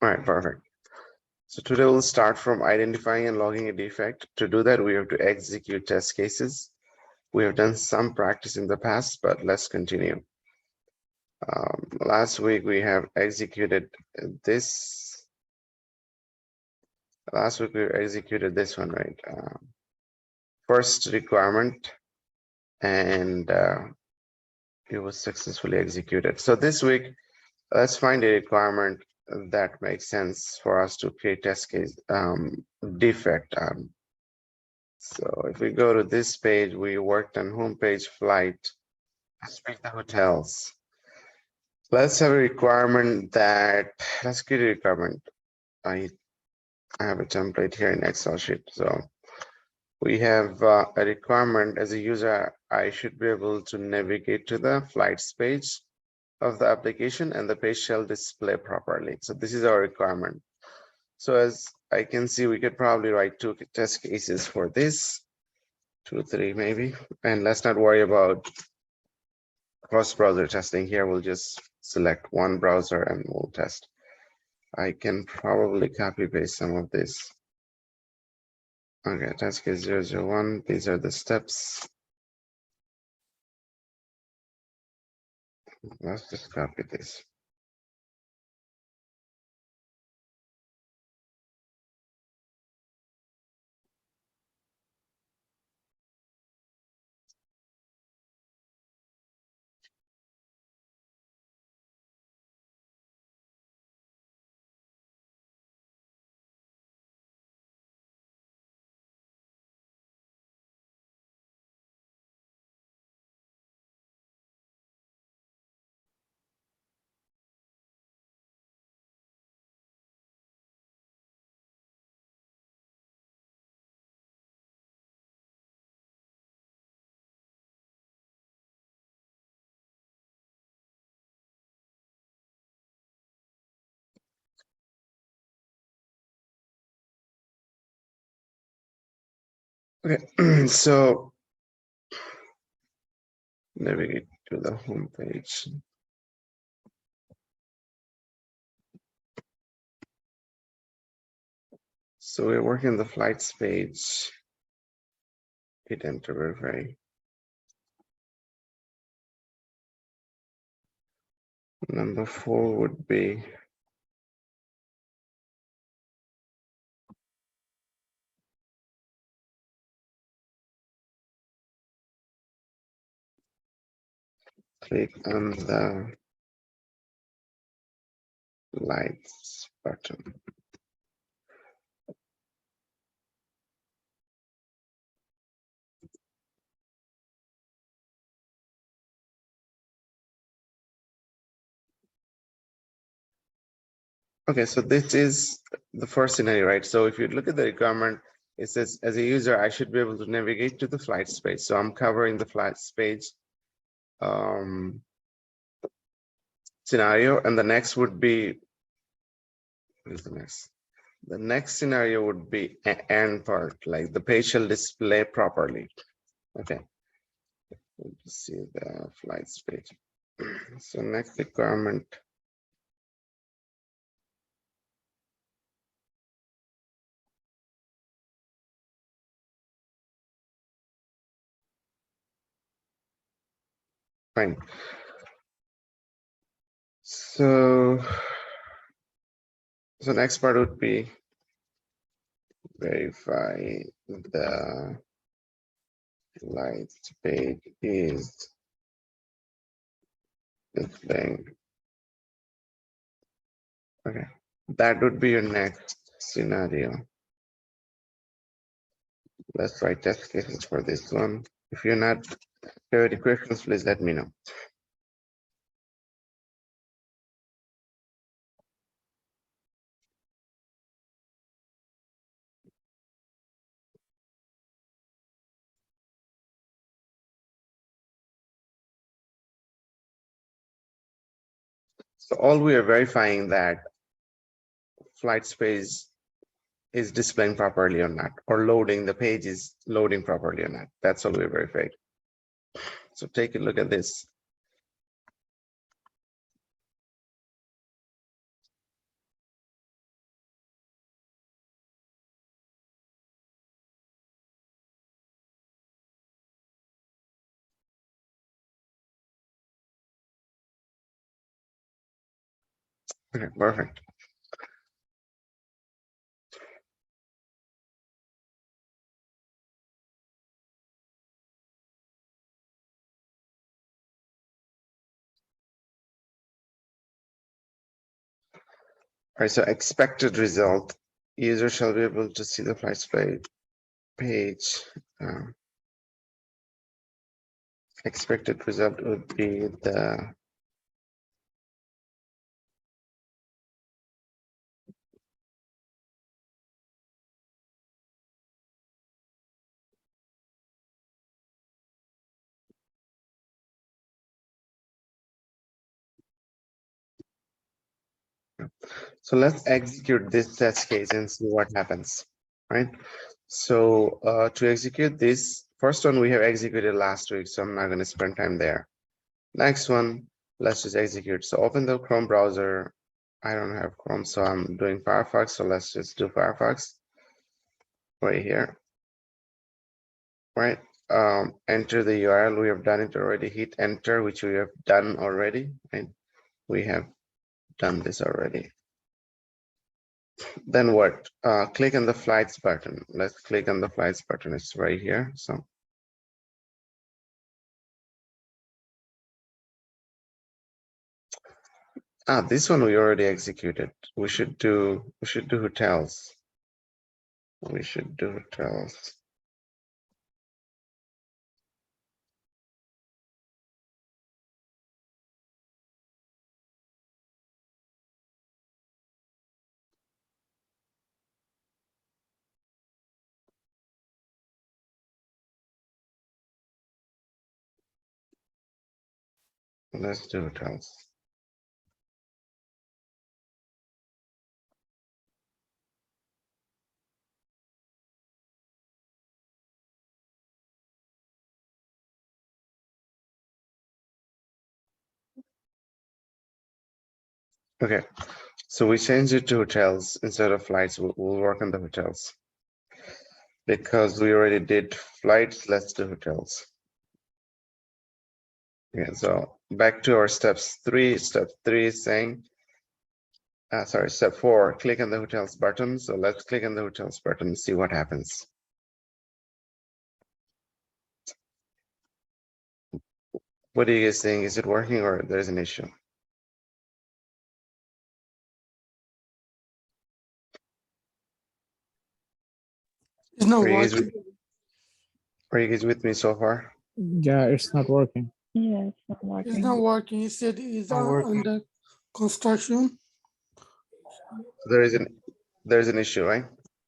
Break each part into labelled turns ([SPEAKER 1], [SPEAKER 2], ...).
[SPEAKER 1] All right, perfect. So today we'll start from identifying and logging a defect. To do that, we have to execute test cases. We have done some practice in the past, but let's continue. Last week we have executed this. Last week we executed this one, right? First requirement, and it was successfully executed. So this week, let's find a requirement that makes sense for us to create test case defect. So if we go to this page, we worked on homepage flight. Let's pick the hotels. Let's have a requirement that, let's create a requirement. I have a template here in Excel sheet. So we have a requirement as a user, I should be able to navigate to the flights page of the application and the page shall display properly. So this is our requirement. So as I can see, we could probably write 2 test cases for this, 2, 3 maybe, and let's not worry about cross-browser testing here. We'll just select one browser and we'll test. I can probably copy paste some of this. Okay, test case 001. These are the steps. Let's just copy this. Okay, so navigate to the home page. So we're working the flights page. Hit enter, verify. Number 4 would be click on the lights button. Okay, so this is the first scenario, right? So if you look at the requirement, it says as a user, I should be able to navigate to the flights page. So I'm covering the flights page scenario, and the next would be, what is the next? The next scenario would be end part, like the page shall display properly. Okay, let's see the flights page. So next requirement. Fine. So next part would be verify the lights page is displaying. Okay, that would be your next scenario. Let's write test cases for this one. If you're not, if you have any questions, please let me know. So all we are verifying that flight space is displaying properly or not, or loading the page is loading properly or not. That's all we verified. So take a look at this. Okay, perfect. All right, so expected result. User shall be able to see the flights page. Expected result would be the so let's execute this test case and see what happens, right? So to execute this, first one we have executed last week, so I'm not going to spend time there. Next one, let's just execute. So open the Chrome browser. I don't have Chrome, so I'm doing Firefox. So let's just do Firefox right here, right? Enter the URL. We have done it already. Hit enter, which we have done already, right? We have done this already. Then what? Click on the flights button. Let's click on the flights button. It's right here. So this one we already executed. We should do hotels. We should do hotels. Let's do hotels. Okay, so we changed it to hotels instead of flights. We'll work on the hotels because we already did flights. Let's do hotels. Yeah, so back to our steps three. Step three is saying, sorry, step four, click on the hotels button. So let's click on the hotels button and see what happens. What are you guys saying? Is it working or there's an issue?
[SPEAKER 2] It's not
[SPEAKER 1] Are you guys
[SPEAKER 2] working.
[SPEAKER 1] are you guys with me so far?
[SPEAKER 3] Yeah, it's not working.
[SPEAKER 4] Yeah, it's not working.
[SPEAKER 2] It's not working. It said it's under construction.
[SPEAKER 1] There's an issue, right?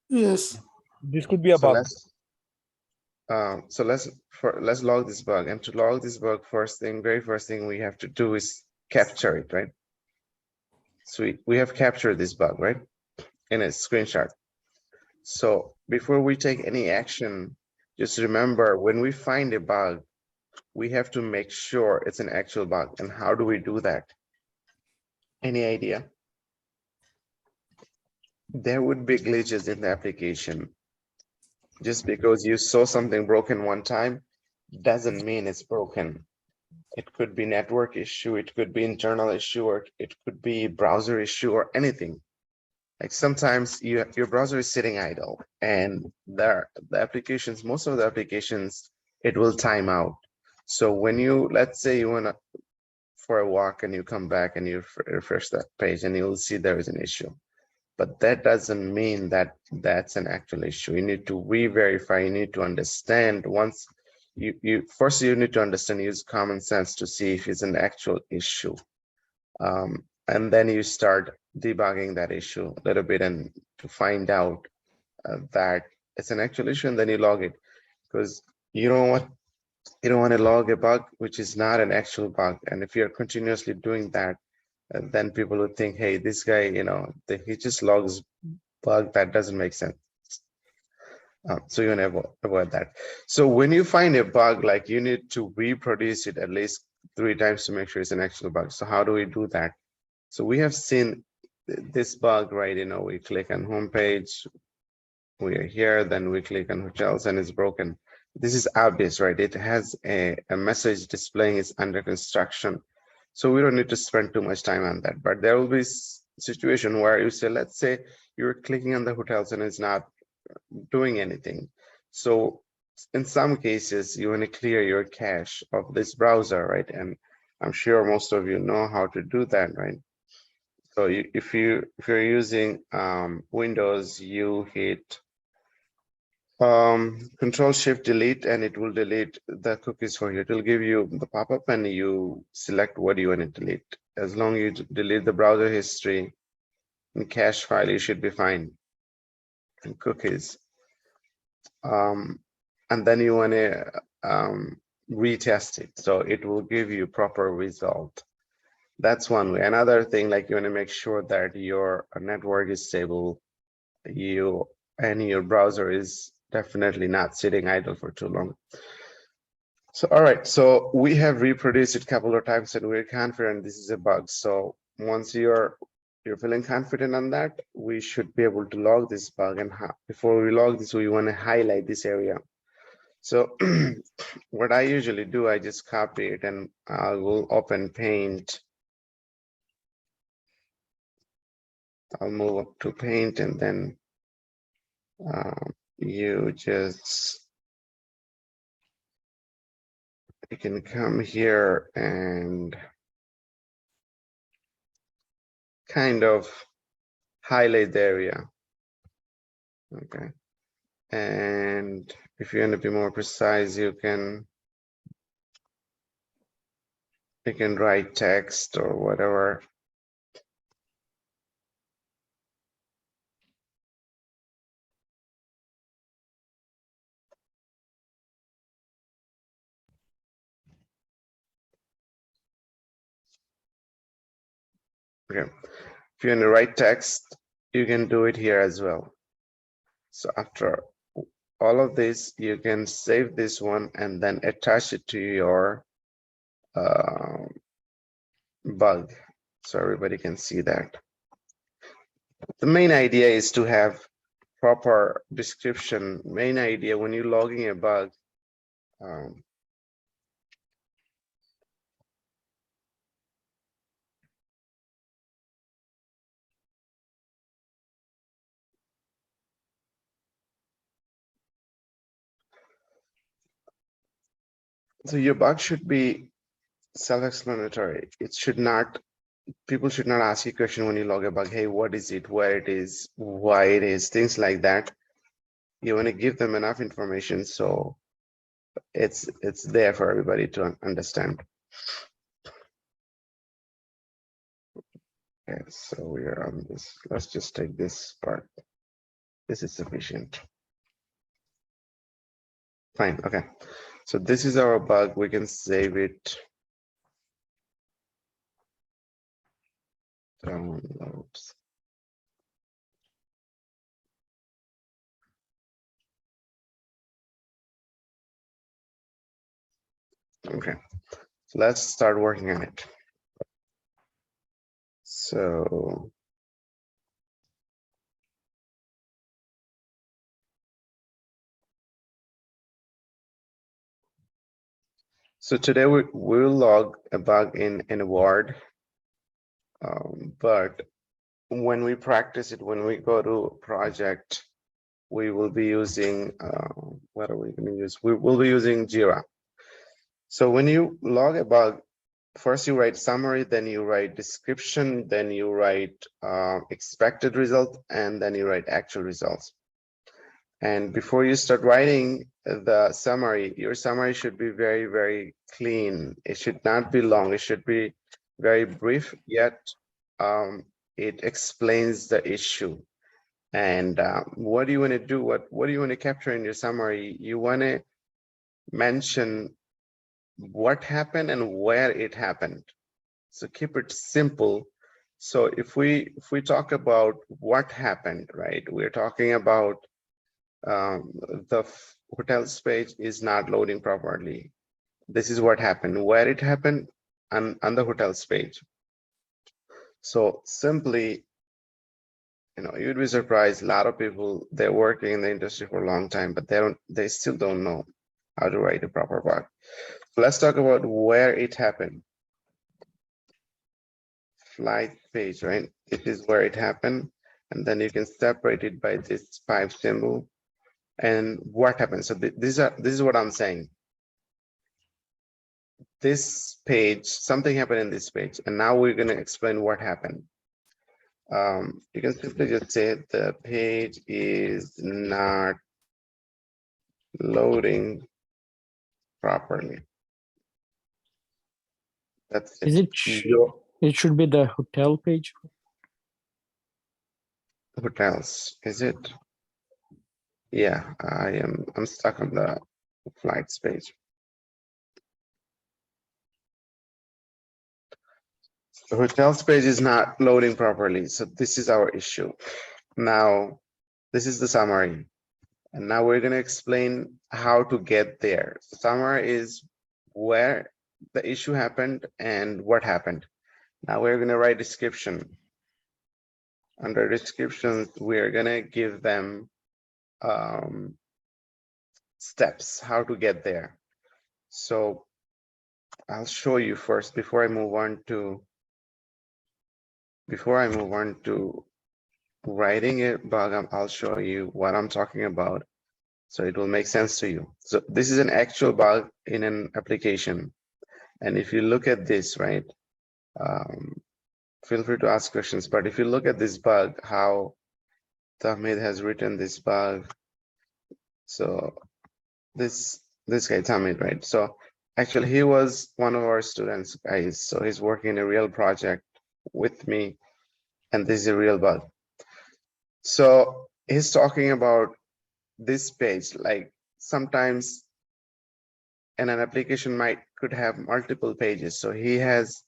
[SPEAKER 2] Yes.
[SPEAKER 3] This could be a bug.
[SPEAKER 1] So let's log this bug. And to log this bug, very first thing we have to do is capture it, right? So we have captured this bug, right? In a screenshot. So before we take any action, just remember when we find a bug, we have to make sure it's an actual bug. And how do we do that? Any idea? There would be glitches in the application. Just because you saw something broken one time doesn't mean it's broken. It could be network issue, it could be internal issue, or it could be browser issue or anything. Like sometimes your browser is sitting idle and the applications, most of the applications, it will time out. So when you, let's say you want for a walk and you come back and you refresh that page and you'll see there is an issue. But that doesn't mean that that's an actual issue. You need to re-verify, you need to understand once first you need to understand, use common sense to see if it's an actual issue. And then you start debugging that issue a little bit and to find out that it's an actual issue, and then you log it, because you don't want to log a bug which is not an actual bug. And if you're continuously doing that, then people would think, hey, this guy, he just logs bug that doesn't make sense. So you want to avoid that. So when you find a bug, like you need to reproduce it at least 3 times to make sure it's an actual bug. So how do we do that? So we have seen this bug, right? We click on home page, we are here, then we click on hotels and it's broken. This is obvious, right? It has a message displaying it's under construction. So we don't need to spend too much time on that, but there will be situation where you say, let's say you're clicking on the hotels and it's not doing anything. So in some cases, you want to clear your cache of this browser, right? And I'm sure most of you know how to do that, right? So if you're using Windows, you hit Control Shift Delete, and it will delete the cookies for you. It will give you the pop-up, and you select what you want to delete. As long as you delete the browser history and cache file, you should be fine. And cookies. And then you want to retest it, so it will give you proper result. That's one way. Another thing, like you want to make sure that your network is stable, and your browser is definitely not sitting idle for too long. So all right, so we have reproduced it a couple of times and we're confident this is a bug. So once you're feeling confident on that, we should be able to log this bug. And before we log this, we want to highlight this area. So what I usually do, I just copy it and I will open Paint. I'll move up to Paint, and then you can come here and kind of highlight the area. Okay. And if you want to be more precise, you can write text or whatever. Okay. If you want to write text, you can do it here as well. So after all of this, you can save this one and then attach it to your bug, so everybody can see that. The main idea is to have proper description. Main idea when you're logging a bug, so your bug should be self-explanatory. It should not, people should not ask you a question when you log a bug. Hey, what is it, where it is, why it is, things like that. You want to give them enough information so it's there for everybody to understand. Okay, so we are on this. Let's just take this part. This is sufficient. Fine. Okay. So this is our bug. We can save it. Downloads. Okay. So let's start working on it. So today we will log a bug in Word, but when we practice it, when we go to project, we will be using, what are we going to use? We will be using Jira. So when you log a bug, first you write summary, then you write description, then you write expected result, and then you write actual results. And before you start writing the summary, your summary should be very, very clean. It should not be long. It should be very brief, yet it explains the issue. And what do you want to do? What do you want to capture in your summary? You want to mention what happened and where it happened. So keep it simple. So if we talk about what happened, right? We're talking about the hotels page is not loading properly. This is what happened, where it happened, on the hotels page. So simply, you know, you'd be surprised. A lot of people, they're working in the industry for a long time, but they still don't know how to write a proper bug. So let's talk about where it happened. flight page, right? This is where it happened. And then you can separate it by this pipe symbol. And what happened? So this is what I'm saying. This page, something happened in this page, and now we're going to explain what happened. You can simply just say the page is not loading properly. That's
[SPEAKER 3] Is
[SPEAKER 1] it.
[SPEAKER 3] it should be the hotel page?
[SPEAKER 1] Hotels, is it? Yeah, I'm stuck on the flights page. The hotels page is not loading properly, so this is our issue. Now, this is the summary. And now we're going to explain how to get there. The summary is where the issue happened and what happened. Now we're going to write description. Under description, we're going to give them steps how to get there. So I'll show you first before I move on to writing a bug. I'll show you what I'm talking about, so it will make sense to you. So this is an actual bug in an application. And if you look at this, right, feel free to ask questions. But if you look at this bug, how Tahmid has written this bug. So this guy, Tahmid, right? So actually he was one of our students, guys. So he's working in a real project with me, and this is a real bug. So he's talking about this page, like sometimes and an application could have multiple pages. So he has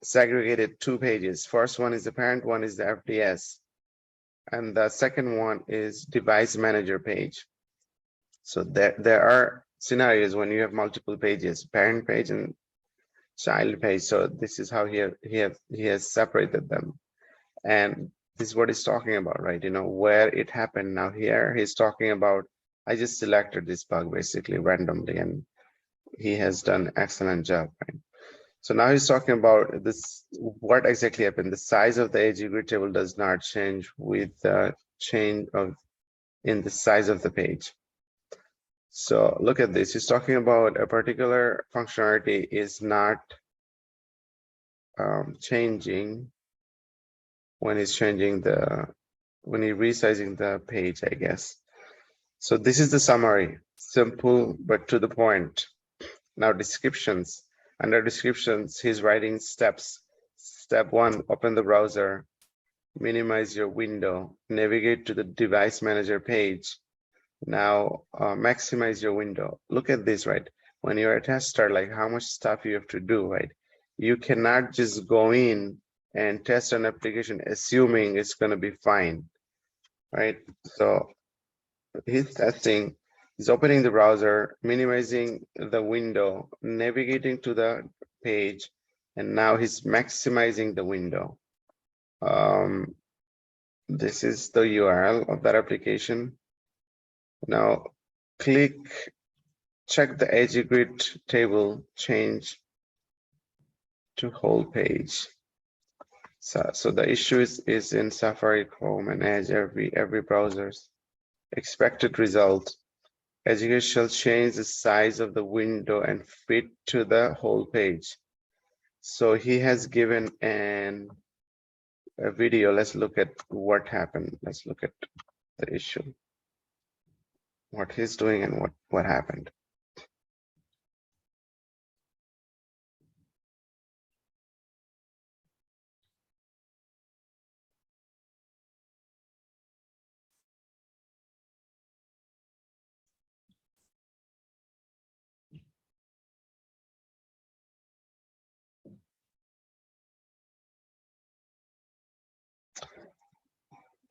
[SPEAKER 1] segregated 2 pages. First one is the parent, one is the FDS, and the second one is device manager page. So there are scenarios when you have multiple pages, parent page and child page. So this is how he has separated them, and this is what he's talking about, right? You know, where it happened. Now here he's talking about, I just selected this bug basically randomly, and he has done an excellent job, right? So now he's talking about this, what exactly happened. The size of the edge grid table does not change with the change in the size of the page. So look at this. He's talking about a particular functionality is not changing when he's changing when he's resizing the page, I guess. So this is the summary, simple but to the point. Now descriptions. Under descriptions, he's writing steps. Step 1, open the browser, minimize your window, navigate to the device manager page. Now maximize your window. Look at this, right? When you're a tester, like how much stuff you have to do, right? You cannot just go in and test an application assuming it's going to be fine, right? So he's testing, he's opening the browser, minimizing the window, navigating to the page, and now he's maximizing the window. This is the URL of that application. Now check the edge grid table, change to whole page. So the issue is in Safari, Chrome, and Edge, every browser's expected result. Edge shall change the size of the window and fit to the whole page. So he has given a video. Let's look at what happened. Let's look at the issue, what he's doing and what happened.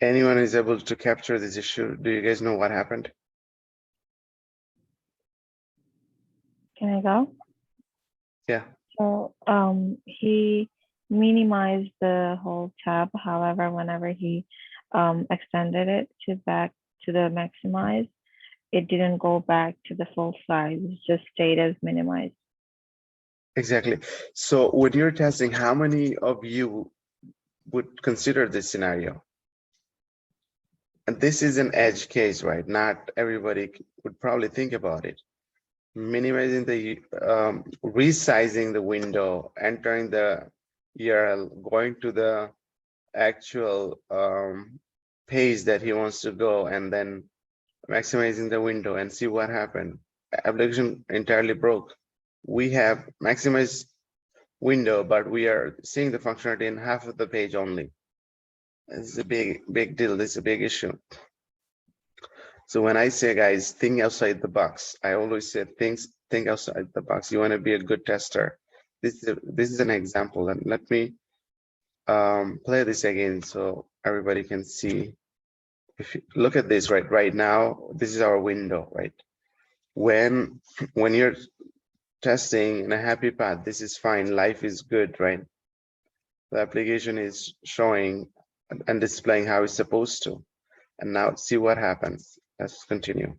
[SPEAKER 1] Anyone is able to capture this issue? Do you guys know what happened?
[SPEAKER 4] Can I go?
[SPEAKER 1] Yeah.
[SPEAKER 4] So he minimized the whole tab. However, whenever he extended it to back to the maximize, it didn't go back to the full size. It just stayed as minimized.
[SPEAKER 1] Exactly. So when you're testing, how many of you would consider this scenario? And this is an edge case, right? Not everybody would probably think about it. Minimizing the resizing the window, entering the URL, going to the actual page that he wants to go, and then maximizing the window and see what happened. Application entirely broke. We have maximized window, but we are seeing the functionality in half of the page only. This is a big deal. This is a big issue. So when I say, guys, think outside the box, I always say think outside the box. You want to be a good tester. This is an example, and let me play this again so everybody can see. If you look at this right now, this is our window, right? When you're testing in a happy path, this is fine. Life is good, right? The application is showing and displaying how it's supposed to. And now see what happens. Let's continue.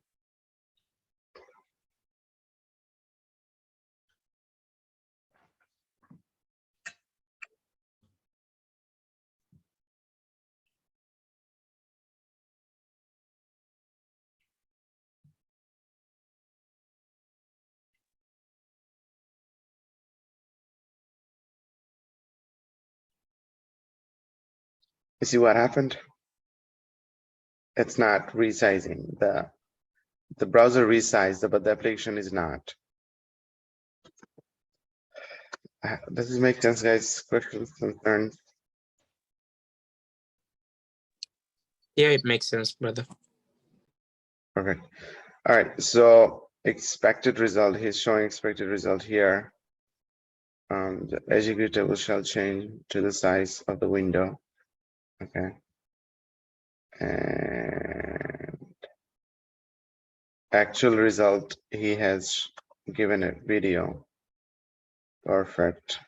[SPEAKER 1] You see what happened? It's not resizing. The browser resized, but the application is not. Does this make sense, guys? Questions, concerns?
[SPEAKER 5] Yeah, it makes sense, brother.
[SPEAKER 1] Okay. All right. So expected result. He's showing expected result here. The executable shall change to the size of the window. Okay. And actual result, he has given a video. Perfect.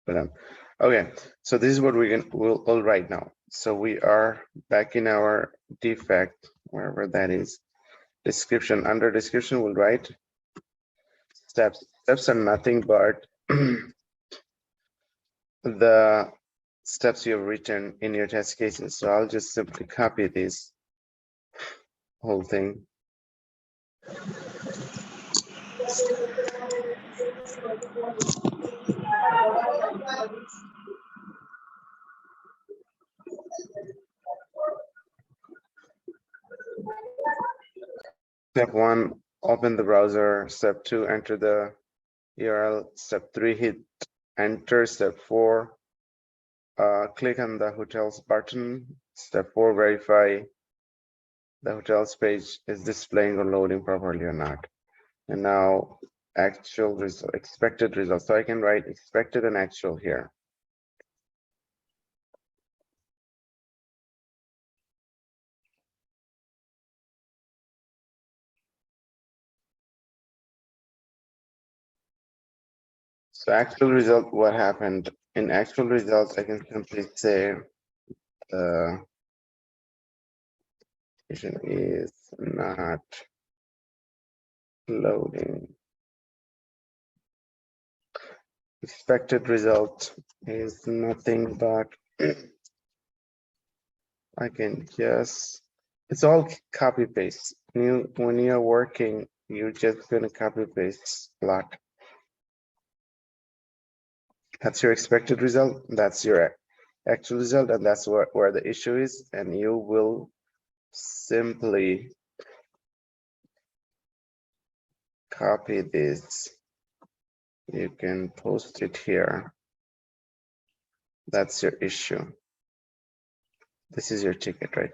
[SPEAKER 1] Okay, so this is what we'll all write now. So we are back in our defect, wherever that is. Description. Under description, we'll write steps. Steps are nothing but the steps you've written in your test cases. So I'll just simply copy this whole thing. Step 1, open the browser. Step 2, enter the URL. Step 3, hit enter. Step 4, click on the hotels button. Step 4, verify the hotels page is displaying or loading properly or not. And now actual result, expected results. So I can write expected and actual here. So actual result, what happened? In actual results, I can simply say the application is not loading. Expected result is nothing but I can just, it's all copy paste. When you're working, you're just gonna copy paste a lot. That's your expected result. That's your actual result, and that's where the issue is. And you will simply copy this. You can post it here. That's your issue. This is your ticket, right?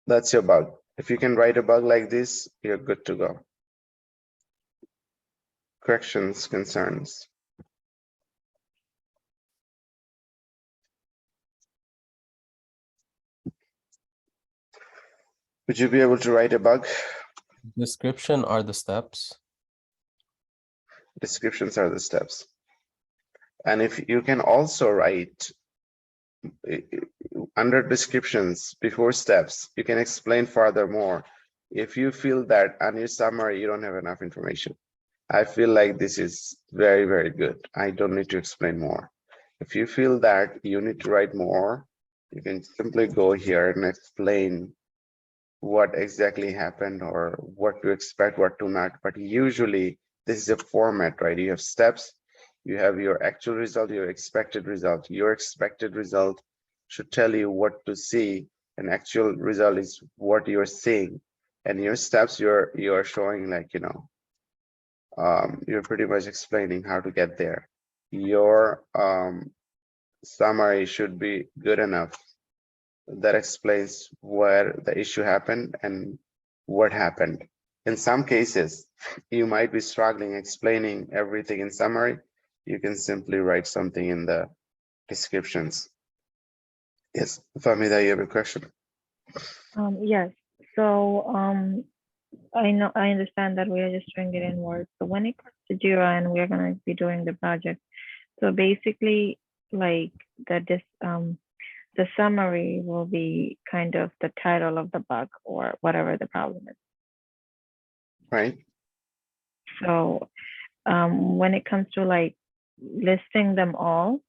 [SPEAKER 1] That's your bug. If you can write a bug like this, you're good to go. Corrections, concerns. Would you be able to write a bug?
[SPEAKER 6] Description are the steps.
[SPEAKER 1] Descriptions are the steps. And if you can also write under descriptions before steps, you can explain further more. If you feel that on your summary, you don't have enough information, I feel like this is very, very good. I don't need to explain more. If you feel that you need to write more, you can simply go here and explain what exactly happened or what to expect, what to not. But usually this is a format, right? You have steps, you have your actual result, your expected result. Your expected result should tell you what to see, and actual result is what you're seeing. And your steps, you're showing like, you're pretty much explaining how to get there. Your summary should be good enough that explains where the issue happened and what happened. In some cases, you might be struggling explaining everything in summary. You can simply write something in the descriptions. Yes, Famida, you have a question?
[SPEAKER 4] Yes. So I understand that we are just doing it in Word. So when it comes to Jira and we're gonna be doing the project, so basically like the summary will be kind of the title of the bug or whatever the problem is.
[SPEAKER 1] Right.
[SPEAKER 4] So when it comes to like listing them all,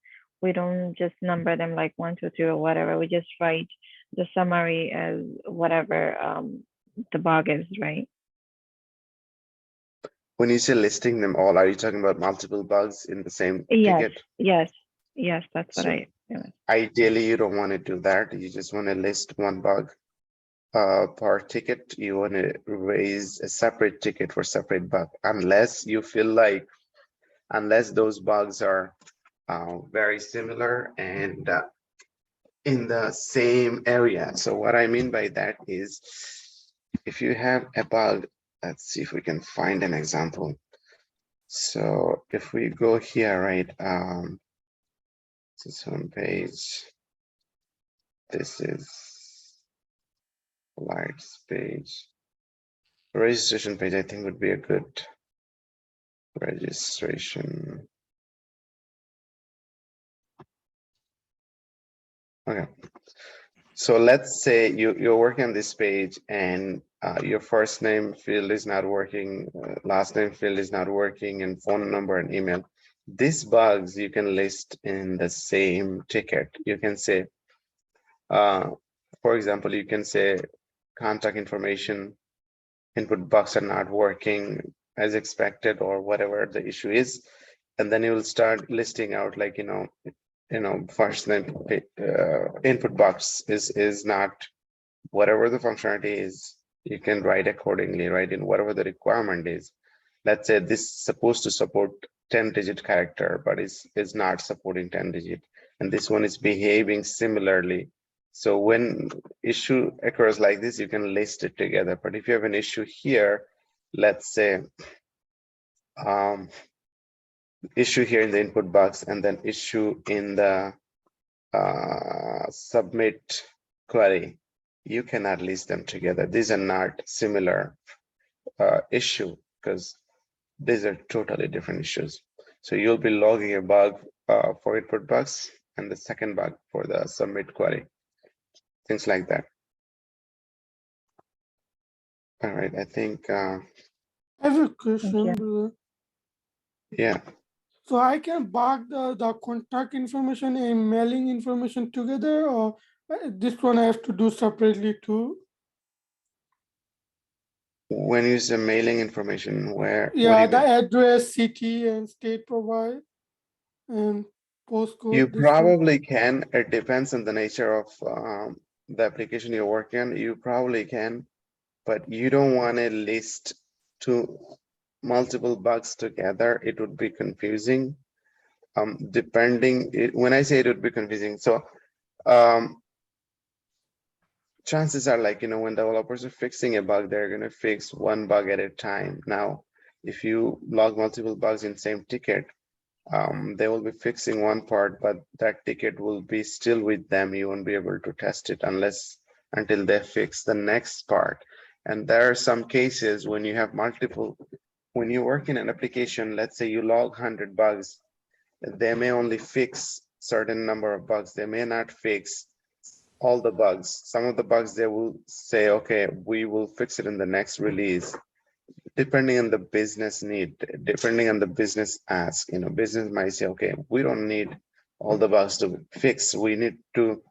[SPEAKER 4] we don't just number them like 1, 2, 3 or whatever. We just write the summary as whatever the bug is, right?
[SPEAKER 1] When you say listing them all, are you talking about multiple bugs in the same
[SPEAKER 4] Yes,
[SPEAKER 1] ticket?
[SPEAKER 4] yes, that's what
[SPEAKER 1] So
[SPEAKER 4] I.
[SPEAKER 1] ideally, you don't want to do that. You just want to list one bug per ticket. You want to raise a separate ticket for separate bug, unless you feel like, unless those bugs are very similar and in the same area. So what I mean by that is, if you have a bug, let's see if we can find an example. So if we go here, right, this home page, this is lights page, registration page, I think would be a good registration. Okay. So let's say you're working on this page and your first name field is not working, last name field is not working, and phone number and email. These bugs you can list in the same ticket. You can say, for example, you can say contact information, input box are not working as expected or whatever the issue is. And then you will start listing out like, first name input box is not whatever the functionality is, you can write accordingly, right? In whatever the requirement is. Let's say this is supposed to support 10-digit character, but is not supporting 10-digit, and this one is behaving similarly. So when issue occurs like this, you can list it together. But if you have an issue here, let's say issue here in the input box and then issue in the submit query, you cannot list them together. These are not similar issue because these are totally different issues. So you'll be logging a bug for input box and the second bug for the submit query, things like that. All right, I think
[SPEAKER 2] I have a question, brother.
[SPEAKER 1] yeah.
[SPEAKER 2] So I can bug the contact information and mailing information together, or this one I have to do separately too?
[SPEAKER 1] When you use the mailing information, where
[SPEAKER 2] Yeah,
[SPEAKER 1] what do
[SPEAKER 2] the
[SPEAKER 1] you mean?
[SPEAKER 2] address, city, and state provide, and postcode.
[SPEAKER 1] You
[SPEAKER 2] This one.
[SPEAKER 1] probably can. It depends on the nature of the application you're working on. You probably can, but you don't want to list two multiple bugs together. It would be confusing. When I say it would be confusing, so chances are like, when developers are fixing a bug, they're going to fix one bug at a time. Now, if you log multiple bugs in same ticket, they will be fixing one part, but that ticket will be still with them. You won't be able to test it until they fix the next part. And there are some cases when you have when you work in an application, let's say you log 100 bugs, they may only fix certain number of bugs. They may not fix all the bugs. Some of the bugs they will say, okay, we will fix it in the next release. depending on the business need, depending on the business ask, business might say, okay, we don't need all the bugs to fix. We need to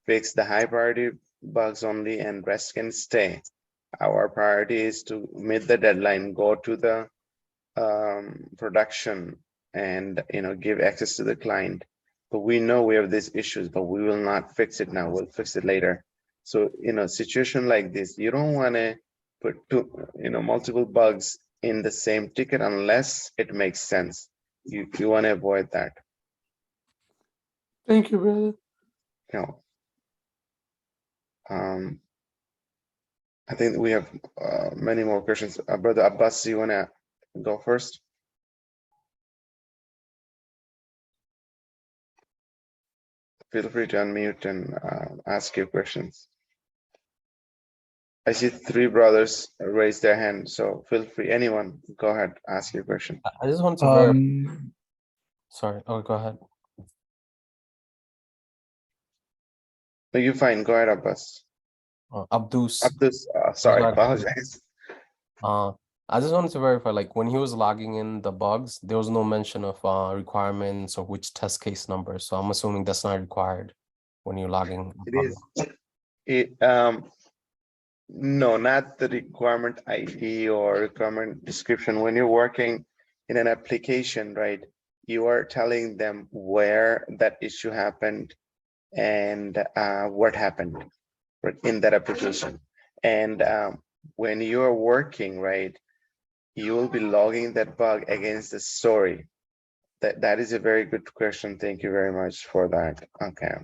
[SPEAKER 1] fix the high priority bugs only and rest can stay. Our priority is to meet the deadline, go to the production and give access to the client. But we know we have these issues, but we will not fix it now. We'll fix it later. So situation like this, you don't want to put multiple bugs in the same ticket unless it makes sense. You want to avoid that.
[SPEAKER 2] Thank you, brother.
[SPEAKER 1] I think we have many more questions. Brother Abbas, you want to go first? Feel free to unmute and ask your questions. I see 3 brothers raise their hand, so feel free. Anyone, go ahead, ask your question.
[SPEAKER 6] I just want to verify. Sorry. Oh, go ahead.
[SPEAKER 1] No, you're fine. Go ahead, Abbas.
[SPEAKER 6] Abdus.
[SPEAKER 1] Abdus, sorry,
[SPEAKER 6] Go ahead.
[SPEAKER 1] apologize.
[SPEAKER 6] I just wanted to verify, like when he was logging in the bugs, there was no mention of requirements or which test case number. So I'm assuming that's not required when you're logging.
[SPEAKER 1] It is. No, not the requirement ID or requirement description. When you're working in an application, right, you are telling them where that issue happened and what happened in that application. And when you're working, right, you will be logging that bug against the story. That is a very good question. Thank you very much for that. Okay.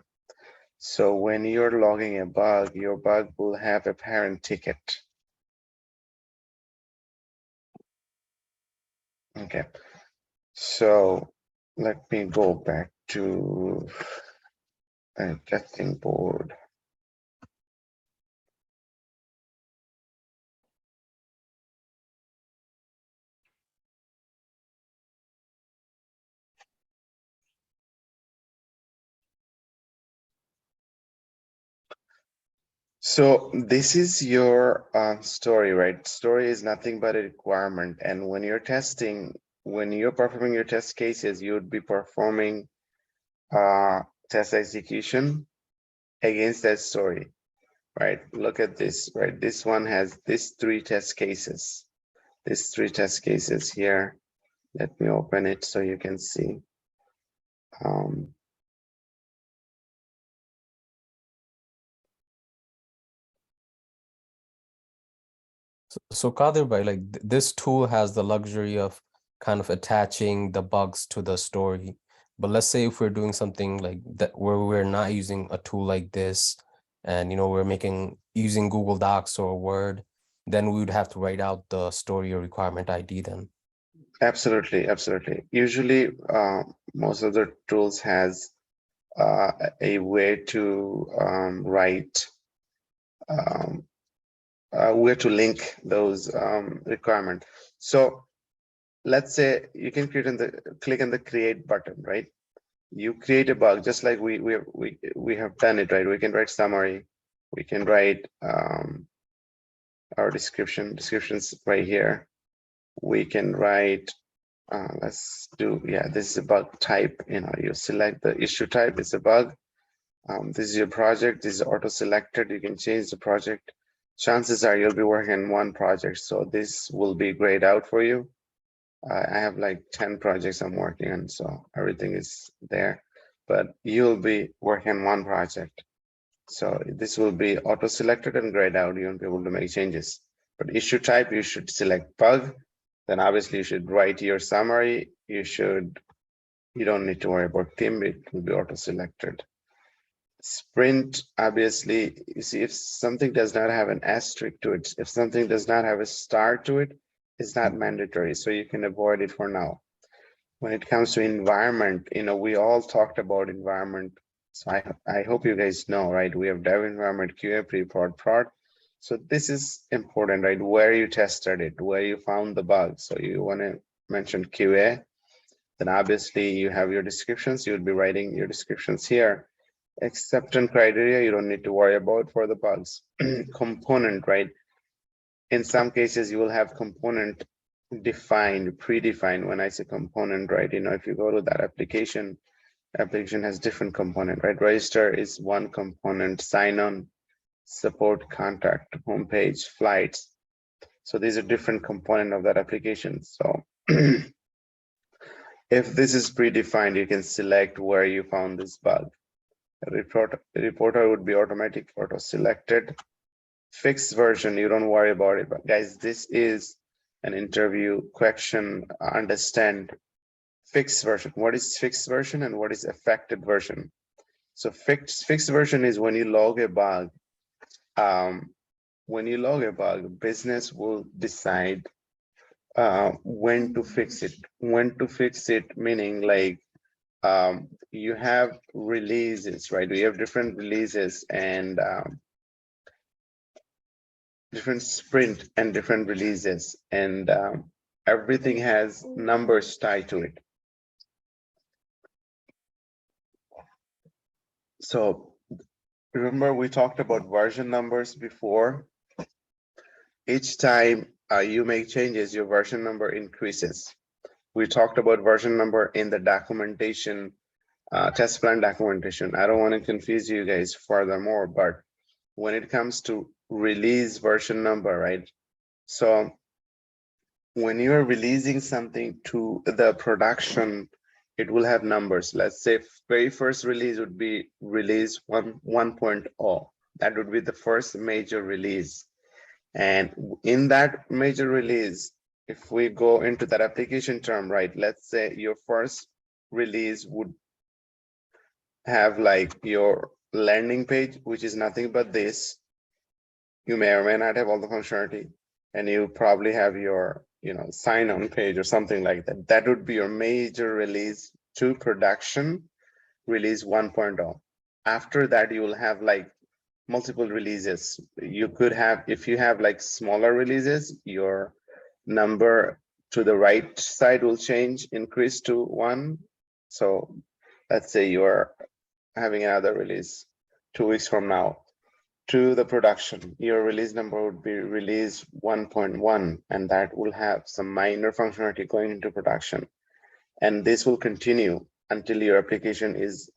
[SPEAKER 1] So when you're logging a bug, your bug will have a parent ticket. Okay. So let me go back to a testing board. So this is your story, right? Story is nothing but a requirement. And when you're testing, when you're performing your test cases, you would be performing test execution against that story, right? Look at this, right? This one has these 3 test cases. These 3 test cases here. Let me open it so you can see.
[SPEAKER 6] So Kadir bhai, like this tool has the luxury of kind of attaching the bugs to the story. But let's say if we're doing something like that where we're not using a tool like this, and we're using Google Docs or Word, then we would have to write out the story or requirement ID then.
[SPEAKER 1] Absolutely, absolutely. Usually, most of the tools has a way to write, where to link those requirements. So let's say you can click on the create button, right? You create a bug just like we have done it, right? We can write summary, we can write our descriptions right here. We can write let's do, this is a bug type. You select the issue type, it's a bug. This is your project, this is auto selected. You can change the project. Chances are you'll be working on one project, so this will be grayed out for you. I have like 10 projects I'm working on, so everything is there, but you'll be working on one project. So this will be auto selected and grayed out. You won't be able to make changes. But issue type, you should select bug. Then obviously you should write your summary. You don't need to worry about theme, it will be auto selected. Sprint, obviously, you see if something does not have an asterisk to it, if something does not have a star to it, it's not mandatory, so you can avoid it for now. When it comes to environment, we all talked about environment, so I hope you guys know, right? We have dev environment, QA, pre-prod, prod. So this is important, right? Where you tested it, where you found the bug. So you want to mention QA, then obviously you have your descriptions. You would be writing your descriptions here. Acceptance criteria, you don't need to worry about for the bugs. Component, right? in some cases, you will have component defined, predefined. When I say component, right, you know, if you go to that application has different component, right? Register is one component, sign on, support, contact, homepage, flights. So these are different component of that application. So if this is predefined, you can select where you found this bug. Reporter would be automatic auto selected. Fixed version, you don't worry about it. But guys, this is an interview question. Understand fixed version. What is fixed version and what is affected version? So fixed version is when you log a bug. When you log a bug, business will decide when to fix it. When to fix it, meaning like you have releases, right? We have different releases and different sprint and different releases, and everything has numbers tied to it. So remember we talked about version numbers before. Each time you make changes, your version number increases. We talked about version number in the documentation, test plan documentation. I don't want to confuse you guys furthermore, but when it comes to release version number, right? So when you're releasing something to the production, it will have numbers. Let's say very first release would be release 1.0. That would be the first major release. And in that major release, if we go into that application term, right, let's say your first release would have like your landing page, which is nothing but this. You may or may not have all the functionality, and you probably have your, you know, sign on page or something like that. That would be your major release to production, release 1.0. After that, you will have like multiple releases. You could have, if you have like smaller releases, your number to the right side will change, increase to 1. So let's say you're having another release 2 weeks from now. To the production, your release number would be release 1.1, and that will have some minor functionality going into production. And this will continue until your application is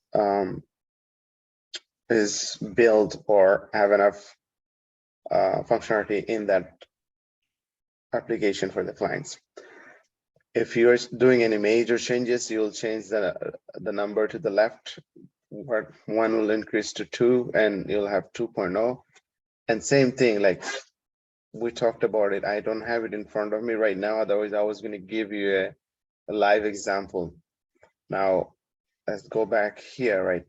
[SPEAKER 1] built or have enough functionality in that application for the clients. If you're doing any major changes, you'll change the number to the left, where 1 will increase to 2, and you'll have 2.0. And same thing, like we talked about it. I don't have it in front of me right now. Otherwise, I was going to give you a live example. Now, let's go back here, right?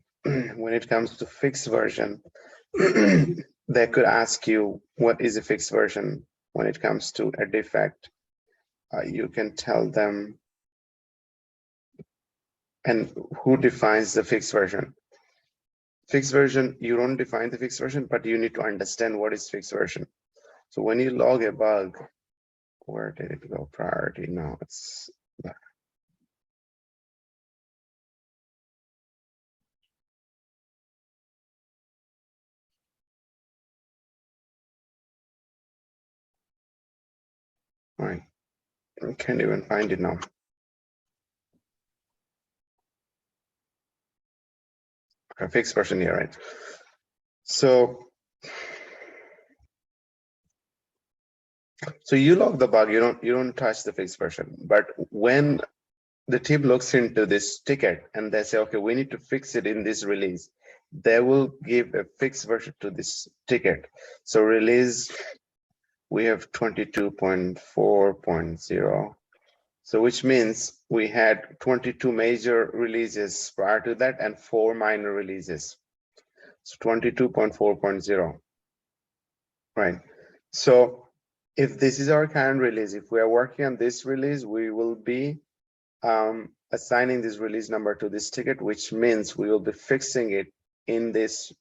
[SPEAKER 1] When it comes to fixed version, they could ask you, what is a fixed version when it comes to a defect? You can tell them. And who defines the fixed version? Fixed version, you don't define the fixed version, but you need to understand what is fixed version. So when you log a bug, where did it go? Priority, no, it's there. All right, I can't even find it now. A fixed version here, right? So you log the bug, you don't touch the fixed version. But when the team looks into this ticket and they say, okay, we need to fix it in this release, they will give a fixed version to this ticket. So release, we have 22.4.0. So which means we had 22 major releases prior to that and 4 minor releases. So 22.4.0, right? So if this is our current release, if we are working on this release, we will be assigning this release number to this ticket, which means we will be fixing it in this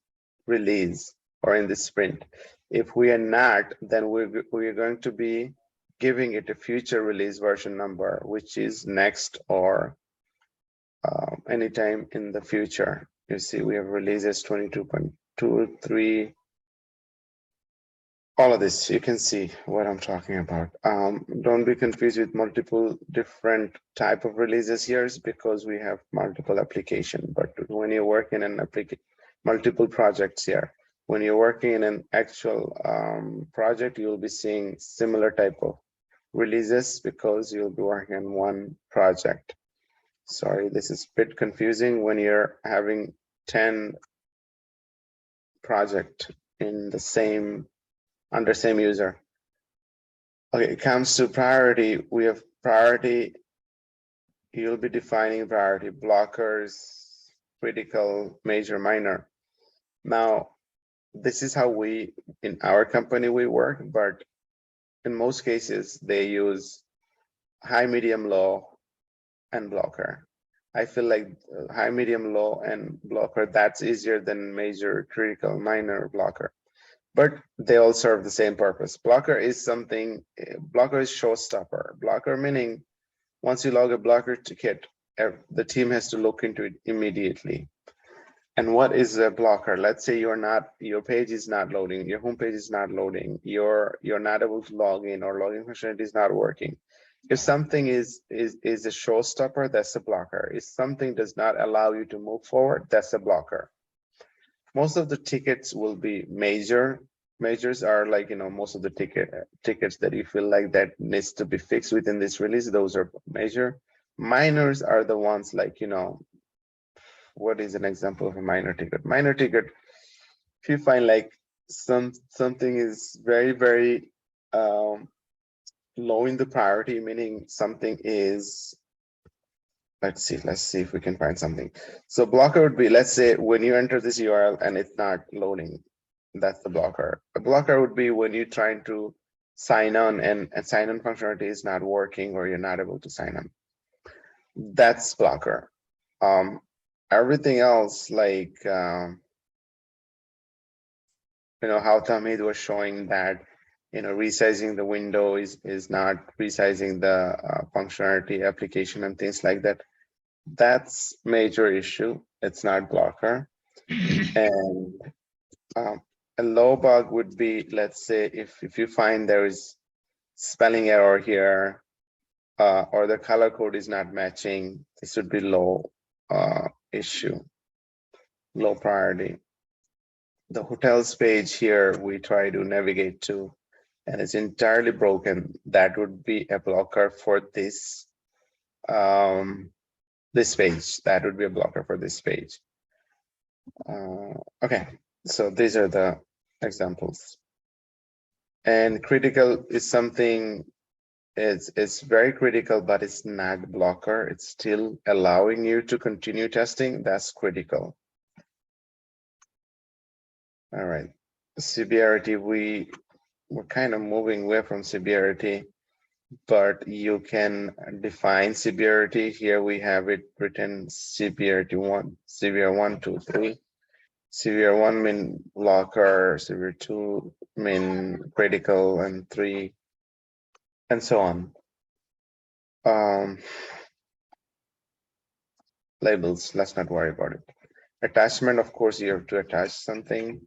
[SPEAKER 1] release or in this sprint. If we are not, then we're going to be giving it a future release version number, which is next or anytime in the future. You see, we have releases 22.2, 3, all of this, you can see what I'm talking about. Don't be confused with multiple different type of releases here, because we have multiple application. But when you work in an multiple projects here, when you're working in an actual project, you'll be seeing similar type of releases because you'll be working on one project. Sorry, this is a bit confusing when you're having 10 project in the same under same user. Okay, it comes to priority. We have priority. You'll be defining priority blockers, critical, major, minor. Now, this is how we, in our company, we work, but in most cases, they use high, medium, low, and blocker. I feel like high, medium, low, and blocker, that's easier than major, critical, minor, blocker. But they all serve the same purpose. Blocker is something, blocker is showstopper. Blocker meaning once you log a blocker ticket, the team has to look into it immediately. And what is a blocker? Let's say your page is not loading, your home page is not loading, you're not able to log in, or login functionality is not working. If something is a showstopper, that's a blocker. If something does not allow you to move forward, that's a blocker. Most of the tickets will be major. Majors are like, most of the tickets that you feel like that needs to be fixed within this release, those are major. Minors are the ones like, what is an example of a minor ticket? Minor ticket, if you find like something is very, very low in the priority, meaning something is, let's see if we can find something. So blocker would be, let's say when you enter this URL and it's not loading, that's the blocker. A blocker would be when you're trying to sign on and sign on functionality is not working, or you're not able to sign on. That's blocker. Everything else, like how Tamid was showing that resizing the window is not resizing the functionality application and things like that. That's major issue. It's not blocker. And a low bug would be, let's say if you find there is spelling error here, or the color code is not matching, this would be low issue, low priority. The hotels page here, we try to navigate to, and it's entirely broken. That would be a blocker for this this page. That would be a blocker for this page. Okay, so these are the examples. And critical is something, it's very critical, but it's not blocker. It's still allowing you to continue testing. That's critical. All right, severity, we're kind of moving away from severity, but you can define severity. Here we have it written severity 1, severe 1, 2, 3. Severe 1 mean blocker, severe 2 mean critical, and 3, and so on. Labels, let's not worry about it. Attachment, of course, you have to attach something.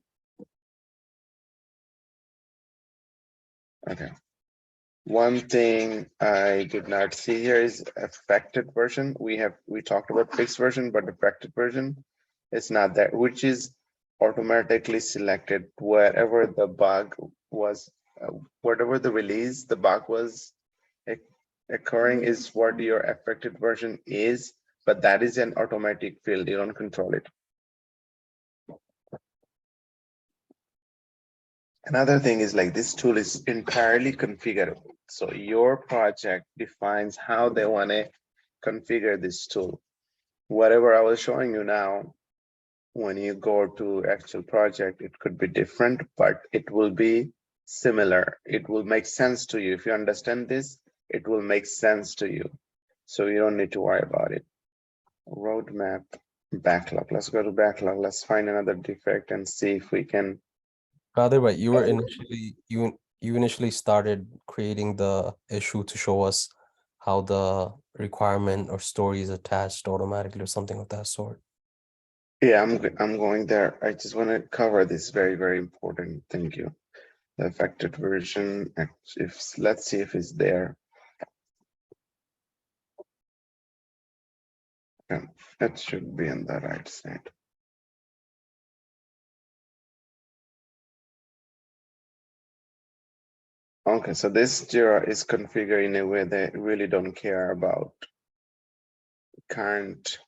[SPEAKER 1] Okay. One thing I did not see here is affected version. We talked about fixed version, but affected version is not that, which is automatically selected wherever the bug was, whatever the release the bug was occurring is what your affected version is, but that is an automatic field. You don't control it. Another thing is like this tool is entirely configurable. So your project defines how they want to configure this tool. Whatever I was showing you now, when you go to actual project, it could be different, but it will be similar. It will make sense to you. If you understand this, it will make sense to you. So you don't need to worry about it. Roadmap, backlog. Let's go to backlog. Let's find another defect and see if we can.
[SPEAKER 6] Rather, but you were initially you initially started creating the issue to show us how the requirement or story is attached automatically or something of that sort.
[SPEAKER 1] Yeah, I'm going there. I just want to cover this very, very important. Thank you. the affected version. If let's see if it's there. Yeah, it should be on the right side. Okay, so this Jira is configured in a way that really don't care about current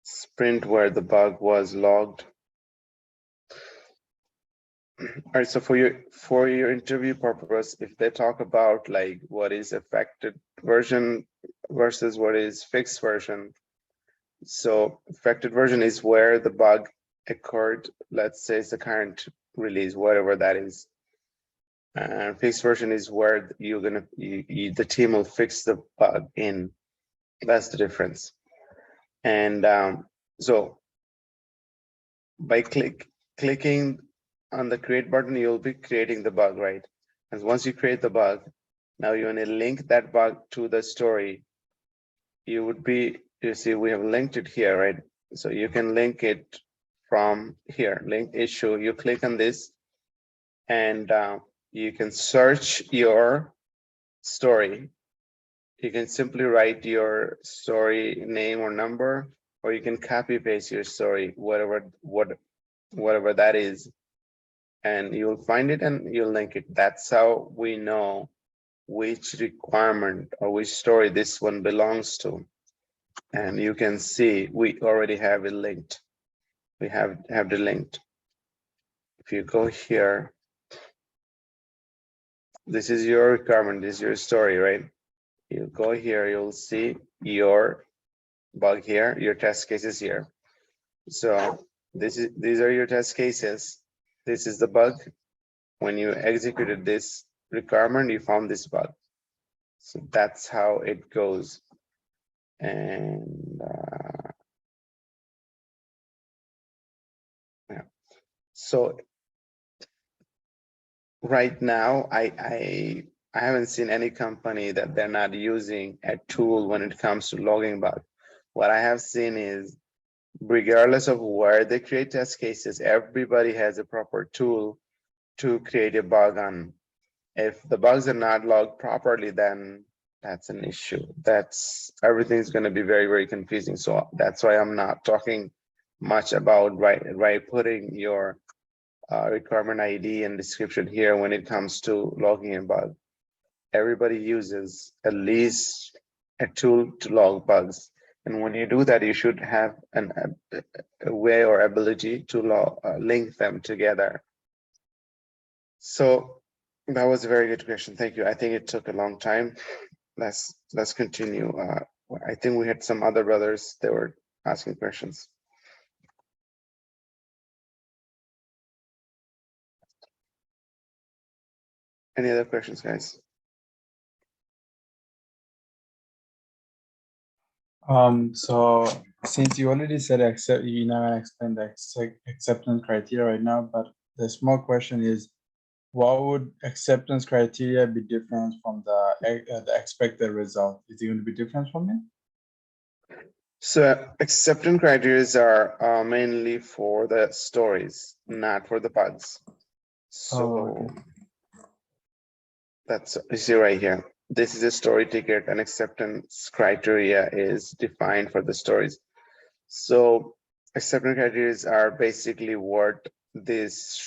[SPEAKER 1] sprint where the bug was logged. All right, so for your interview purpose, if they talk about like what is affected version versus what is fixed version, so affected version is where the bug occurred. Let's say it's the current release, whatever that is. And fixed version is where you're gonna the team will fix the bug in. That's the difference. And so by clicking on the create button, you'll be creating the bug, right? And once you create the bug, now you want to link that bug to the story. You see, we have linked it here, right? So you can link it from here, link issue. You click on this and you can search your story. You can simply write your story name or number, or you can copy paste your story, whatever that is, and you'll find it and you'll link it. That's how we know which requirement or which story this one belongs to. And you can see we already have it linked. We have it linked. If you go here, this is your requirement, this is your story, right? You go here, you'll see your bug here, your test cases here. So these are your test cases. This is the bug. When you executed this requirement, you found this bug. So that's how it goes. And yeah. So right now, I haven't seen any company that they're not using a tool when it comes to logging bug. What I have seen is, regardless of where they create test cases, everybody has a proper tool to create a bug on. If the bugs are not logged properly, then that's an issue. Everything's going to be very, very confusing. So that's why I'm not talking much about putting your requirement ID and description here when it comes to logging a bug. Everybody uses at least a tool to log bugs. And when you do that, you should have a way or ability to link them together. So that was a very good question. Thank you. I think it took a long time. Let's continue. I think we had some other brothers that were asking questions. Any other questions, guys?
[SPEAKER 7] So since you already said you never explained the acceptance criteria right now, but the small question is, what would acceptance criteria be different from the expected result? Is it going to be different from it?
[SPEAKER 1] So acceptance criteria are mainly for the stories, not for the bugs. So that's, you see right here. This is a story ticket, and acceptance criteria is defined for the stories. So acceptance criteria are basically what this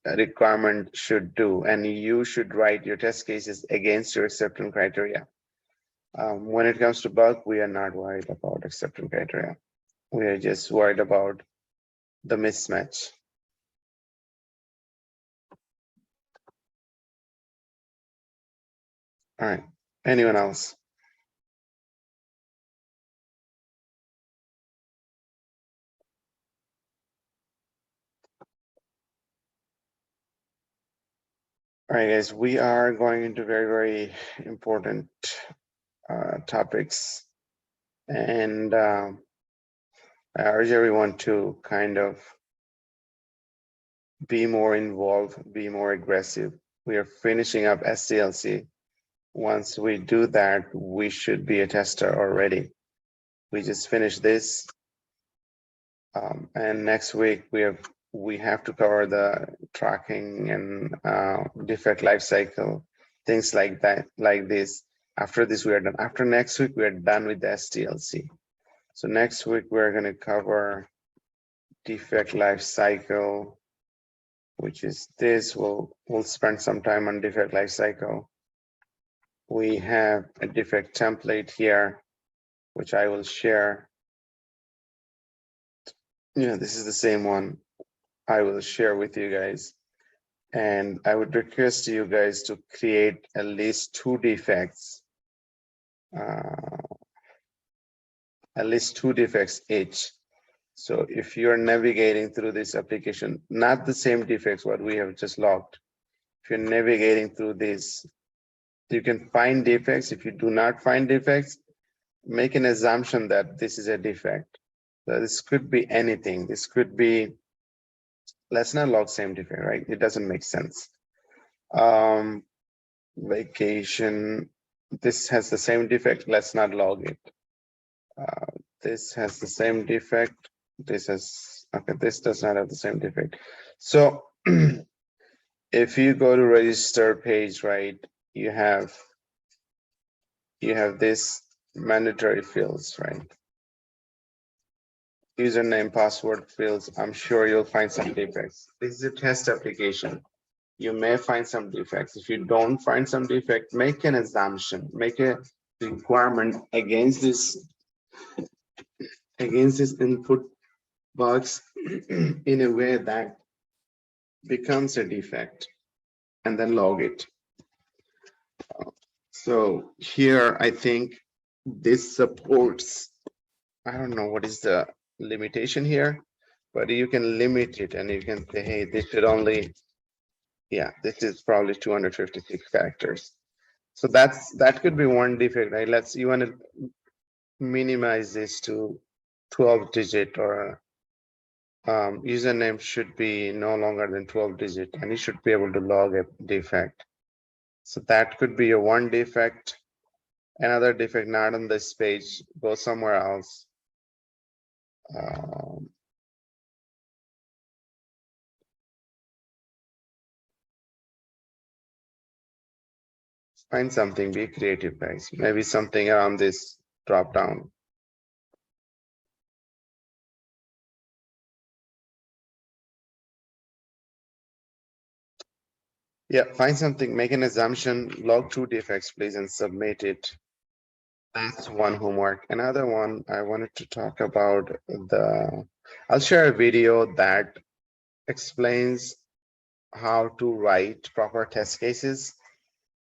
[SPEAKER 1] requirement should do, and you should write your test cases against your acceptance criteria. When it comes to bug, we are not worried about acceptance criteria. We are just worried about the mismatch. All right, anyone else? All right, guys, we are going into very, very important topics, and I urge everyone to kind of be more involved, be more aggressive. We are finishing up STLC. Once we do that, we should be a tester already. We just finished this, and next week we have we have to cover the tracking and defect life cycle, things like that, like this. After this, we are done. After next week, we are done with the STLC. So next week, we're going to cover defect life cycle, which is this. We'll spend some time on defect life cycle. We have a defect template here, which I will share. Yeah, this is the same one I will share with you guys. And I would request you guys to create at least 2 defects. At least 2 defects each. So if you're navigating through this application, not the same defects what we have just logged. If you're navigating through this, you can find defects. If you do not find defects, make an assumption that this is a defect. So this could be anything. This could be, let's not log same defect, right? It doesn't make sense. Vacation, this has the same defect. Let's not log it. This has the same defect. This has, okay, this does not have the same defect. So if you go to register page, right, you have this mandatory fields, right? Username, password fields. I'm sure you'll find some defects. This is a test application. You may find some defects. If you don't find some defect, make an assumption, make a requirement against this input box in a way that becomes a defect, and then log it. So here, I think this supports, I don't know what is the limitation here, but you can limit it and you can say, hey, this should only, yeah, this is probably 256 characters. So that could be one defect, right? You want to minimize this to 12 digit, or username should be no longer than 12 digit, and you should be able to log a defect. So that could be a one defect. Another defect not on this page, go somewhere else. Find something, be creative, guys. Maybe something around this drop down. Yeah, find something, make an assumption, log 2 defects, please, and submit it. That's one homework. Another one I wanted to talk about, I'll share a video that explains how to write proper test cases.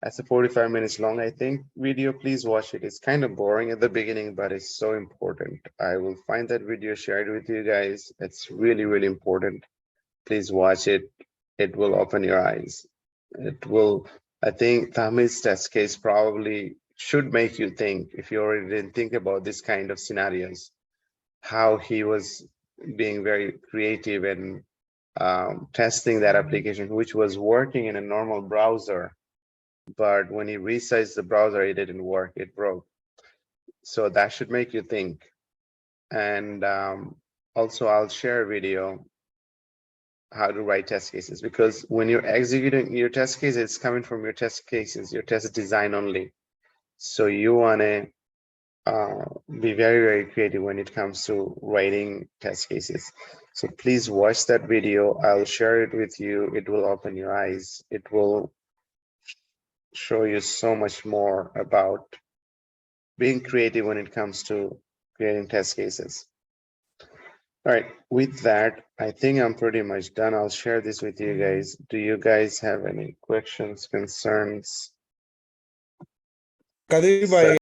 [SPEAKER 1] That's a 45 minutes long, I think, video. Please watch it. It's kind of boring at the beginning, but it's so important. I will find that video, share it with you guys. It's really, really important. Please watch it. It will open your eyes. It will, I think Tamiz's test case probably should make you think, if you already didn't think about this kind of scenarios, how he was being very creative and testing that application, which was working in a normal browser. But when he resized the browser, it didn't work, it broke. So that should make you think. And also I'll share a video how to write test cases, because when you're executing your test case, it's coming from your test cases, your test design only. So you want to be very, very creative when it comes to writing test cases. So please watch that video. I'll share it with you. It will open your eyes. It will show you so much more about being creative when it comes to creating test cases. All right, with that, I think I'm pretty much done. I'll share this with you guys. Do you guys have any questions, concerns?
[SPEAKER 8] Kadir bhai,